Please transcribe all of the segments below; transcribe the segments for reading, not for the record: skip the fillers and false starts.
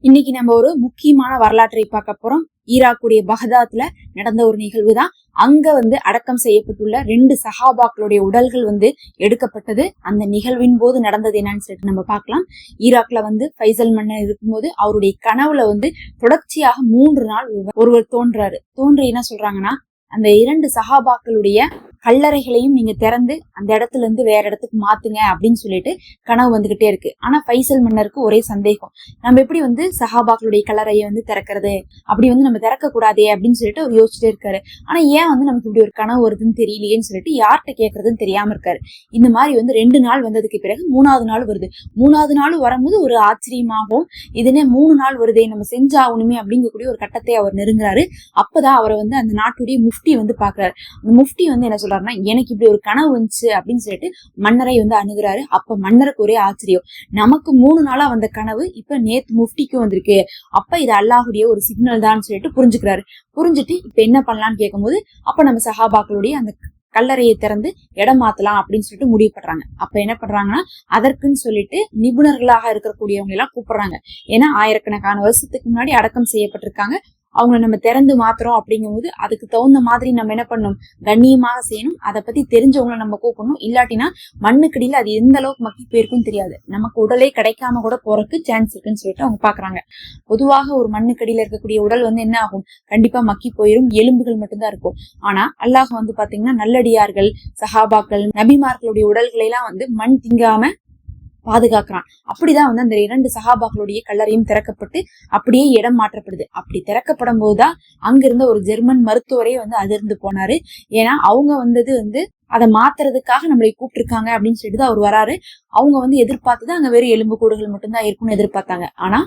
இன்னைக்கு நம்ம ஒரு முக்கியமான வரலாற்றை பார்க்க போறோம். ஈராக்குடைய பகதாத்ல நடந்த ஒரு நிகழ்வு தான். அங்க அடக்கம் செய்யப்பட்டுள்ள 2 சஹாபாக்களுடைய உடல்கள் எடுக்கப்பட்டது. அந்த நிகழ்வின் போது நடந்தது என்னன்னு சொல்லிட்டு நம்ம பார்க்கலாம். ஈராக்ல ஃபைசல் மன்னர் இருக்கும்போது அவருடைய கனவுல தொடர்ச்சியாக 3 நாள் ஒருவர் தோன்றி என்ன சொல்றாங்கன்னா, அந்த 2 சஹாபாக்களுடைய கல்லறைகளையும் நீங்க திறந்து அந்த இடத்துல இருந்து வேற இடத்துக்கு மாத்துங்க அப்படின்னு சொல்லிட்டு கனவு வந்துகிட்டே இருக்கு. ஆனா ஃபைசல் மன்னருக்கு ஒரே சந்தேகம், நம்ம எப்படி சஹாபாக்களுடைய கல்லறையை திறக்கிறது, அப்படி நம்ம திறக்க கூடாதே அப்படின்னு சொல்லிட்டு அவர் யோசிச்சுட்டே இருக்காரு. ஆனா ஏன் நமக்கு இப்படி ஒரு கனவு வருதுன்னு தெரியலையேன்னு சொல்லிட்டு யார்கிட்ட கேட்கறதுன்னு தெரியாம இருக்காரு. இந்த மாதிரி 2 நாள் வந்ததுக்கு பிறகு 3ஆவது நாள் வருது. 3ஆவது நாள் வரும்போது ஒரு ஆச்சரியமாகவும் இதுனே 3 நாள் வருதே, நம்ம செஞ்சாகணுமே அப்படிங்கக்கூடிய ஒரு கட்டத்தை அவர் நெருங்குறாரு. அப்பதான் அவரை அந்த நாட்டுடைய முஃப்டி பாக்குறாரு. அந்த முஃப்டி என்ன சொல்றாரு, எனக்கு இப்படி ஒரு கனவு வந்துச்சு அப்படின்னு சொல்லிட்டு மன்னரை அணுகுறாரு. அப்ப மன்னருக்கு ஒரே ஆச்சரியம், நமக்கு 3 நாளா வந்த கனவு இப்ப நேத்து முஃப்டிக்கும் வந்திருக்கு, அப்ப இது அல்லாஹுடைய ஒரு சிக்னல் தான் சொல்லிட்டு புரிஞ்சுக்கிறாரு. புரிஞ்சுட்டு இப்ப என்ன பண்ணலாம்னு கேட்கும்போது, அப்ப நம்ம சஹாபாக்களுடைய அந்த கல்லறையை திறந்து இடம் மாத்தலாம் அப்படின்னு சொல்லிட்டு முடிவு பண்றாங்க. அப்ப என்ன பண்றாங்கன்னா, அதற்குன்னு சொல்லிட்டு நிபுணர்களாக இருக்கக்கூடியவங்க எல்லாம் கூப்பிடுறாங்க. ஏன்னா ஆயிரக்கணக்கான வருஷத்துக்கு முன்னாடி அடக்கம் செய்யப்பட்டிருக்காங்க. அவங்களை நம்ம திறந்து மாத்துறோம் அப்படிங்கும்போது அதுக்கு தகுந்த மாதிரி நம்ம என்ன பண்ணணும், கண்ணியமாக செய்யணும். அதை பத்தி தெரிஞ்சவங்களை நம்ம கூப்பிடணும். இல்லாட்டினா மண்ணுக்கடியில அது எந்த அளவுக்கு மக்கி போயிருக்குன்னு தெரியாது, நமக்கு உடலே கிடைக்காம கூட போறதுக்கு சான்ஸ் இருக்குன்னு சொல்லிட்டு அவங்க பாக்குறாங்க. பொதுவாக ஒரு மண்ணுக்கடியில இருக்கக்கூடிய உடல் என்ன ஆகும், கண்டிப்பா மக்கி போயிரும், எலும்புகள் மட்டும்தான் இருக்கும். ஆனா அல்லாஹ் பாத்தீங்கன்னா நல்லடியார்கள், சஹாபாக்கள், நபிமார்களுடைய உடல்களை எல்லாம் மண் திங்காம பாதுகாக்கிறான். அப்படிதான் அந்த 2 சஹாபாக்களுடைய கல்லறையும் திறக்கப்பட்டு அப்படியே இடம் மாற்றப்படுது. அப்படி திறக்கப்படும் போதுதான் அங்கிருந்த ஒரு ஜெர்மன் மருத்துவரே அதிர்ந்து போனாரு. ஏன்னா அவங்க அதை மாத்துறதுக்காக நம்மளை கூப்பிட்டுருக்காங்க அப்படின்னு சொல்லிட்டு அவர் வராரு. அவங்க எதிர்பார்த்தது அங்க வெறும் எலும்பு கூடுகள் மட்டும்தான் இருக்கும்னு எதிர்பார்த்தாங்க. ஆனா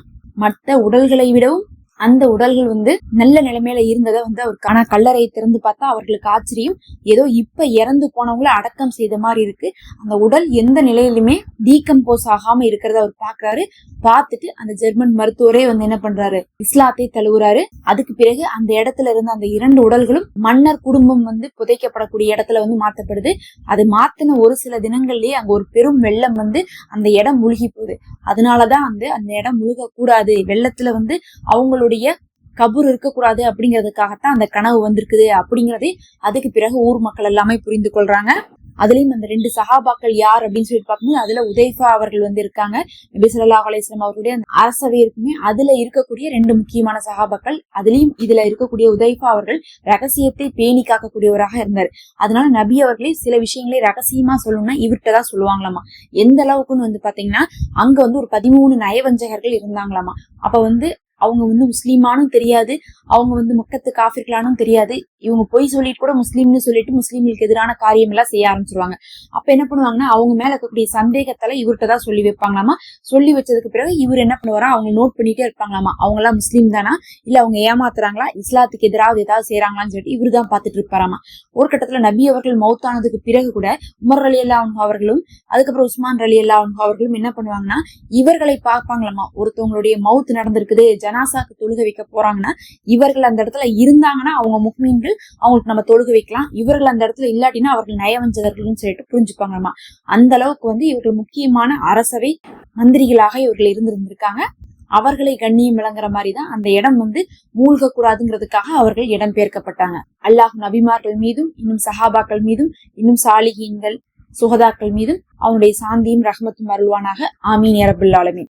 மற்ற உடல்களை விடவும் அந்த உடல்கள் நல்ல நிலைமையில இருந்ததை அவருக்கான கல்லறையை திறந்து பார்த்தா அவர்களுக்கு ஆச்சரியம். ஏதோ இப்ப இறந்து போனவங்கள அடக்கம் செய்த மாதிரி இருக்கு. அந்த உடல் எந்த நிலையிலுமே டீகம்போஸ் ஆகாம இருக்கிறத அவர் பாக்குறாரு. பார்த்துட்டு அந்த ஜெர்மன் மருத்துவரே என்ன பண்றாரு, இஸ்லாத்தை தழுவுறாரு. அதுக்கு பிறகு அந்த இடத்துல இருந்த அந்த 2 உடல்களும் மன்னர் குடும்பம் புதைக்கப்படக்கூடிய இடத்துல மாத்தப்படுது. அது மாத்தின ஒரு சில தினங்கள்லயே அங்க ஒரு பெரும் வெள்ளம் அந்த இடம் முழுகி போகுது. அதனாலதான் அந்த இடம் முழுக கூடாது, வெள்ளத்துல அவங்களுடைய கபூர் இருக்கக்கூடாது அப்படிங்கிறதுக்காகத்தான் அந்த கனவு வந்திருக்குது அப்படிங்கறதே அதுக்கு பிறகு ஊர் மக்கள் எல்லாமே புரிந்து கொள்றாங்க. அதுலயும் அந்த 2 சஹாபாக்கள் யார் அப்படின்னு சொல்லிட்டு பார்க்கும்போது அதுல உதைஃபா அவர்கள் இருக்காங்க. நபி ஸல்லல்லாஹு அலைஹி வஸல்லம் அவருடைய அந்த அரசவை இருக்குமே, அதுல இருக்கக்கூடிய 2 முக்கியமான சஹாபாக்கள். அதுலயும் இதுல இருக்கக்கூடிய உதைஃபா அவர்கள் ரகசியத்தை பேணி காக்கக்கூடியவராக இருந்தார். அதனால நபி அவர்களே சில விஷயங்களை ரகசியமா சொல்லணும்னா இவர்கிட்டதான் சொல்லுவாங்களாமா. எந்த அளவுக்குன்னு பாத்தீங்கன்னா, அங்க ஒரு 13 நயவஞ்சகர்கள் இருந்தாங்களாமா. அப்ப அவங்க முஸ்லீமானும் தெரியாது, அவங்க மக்கத்து காஃபிர்களானும் தெரியாது. இவங்க பொய் சொல்லிட்டு கூட முஸ்லீம்னு சொல்லிட்டு முஸ்லீம்களுக்கு எதிரான காரியம் எல்லாம் செய்ய ஆரம்பிச்சிருவாங்க. அப்ப என்ன பண்ணுவாங்கன்னா, அவங்க மேல இருக்கக்கூடிய சந்தேகத்தால இவர்கிட்டதான் சொல்லி வைப்பாங்களாமா. சொல்லி வச்சதுக்கு பிறகு இவர் என்ன பண்ணுவாரா, அவங்க நோட் பண்ணிட்டே இருப்பாங்களாமா. அவங்க எல்லாம் முஸ்லீம் தானா, இல்ல அவங்க ஏமாத்துறாங்களா, இஸ்லாத்துக்கு எதிராக ஏதாவது செய்யறாங்களான்னு சொல்லிட்டு இவரு தான் பாத்துட்டு இருப்பாராமா. ஒரு கட்டத்துல நபி அவர்கள் மௌத்தானதுக்கு பிறகு கூட உமர் ரலியல்லாஹு அன்ஹு அவர்களும் அதுக்கப்புறம் உஸ்மான் ரலியல்லாஹு அன்ஹு அவர்களும் என்ன பண்ணுவாங்கன்னா, இவர்களை பார்ப்பாங்களாமா. ஒருத்தவங்களுடைய மௌத் நடந்திருக்குது, ஜனாசாக்கு தொழுக வைக்க போறாங்கன்னா இவர்கள் அந்த இடத்துல இருந்தாங்கன்னா அவங்க முஃமின்கள், அவங்களுக்கு நம்ம தொழுக வைக்கலாம். இவர்கள் அந்த இடத்துல இல்லாட்டினா அவர்கள் நயவஞ்சகர்கள்னு சொல்லிட்டு புரிஞ்சுப்பாங்கம்மா. அந்த அளவுக்கு இவர்கள் முக்கியமான அரசவை மந்திரிகளாக இவர்கள் இருந்திருந்திருக்காங்க. அவர்களை கண்ணியம் விளங்குற மாதிரிதான் அந்த இடம் மூழ்க கூடாதுங்கிறதுக்காக அவர்கள் இடம் பெயர்க்கப்பட்டாங்க. அல்லாஹ் நபிமார்கள் மீதும் இன்னும் சஹாபாக்கள் மீதும் இன்னும் சாலிஹீன்கள் சுகதாக்கள் மீதும் அவனுடைய சாந்தியும் ரஹ்மத்தும் அருள்வானாக. ஆமீன் யா ரப்பல் ஆலமீன்.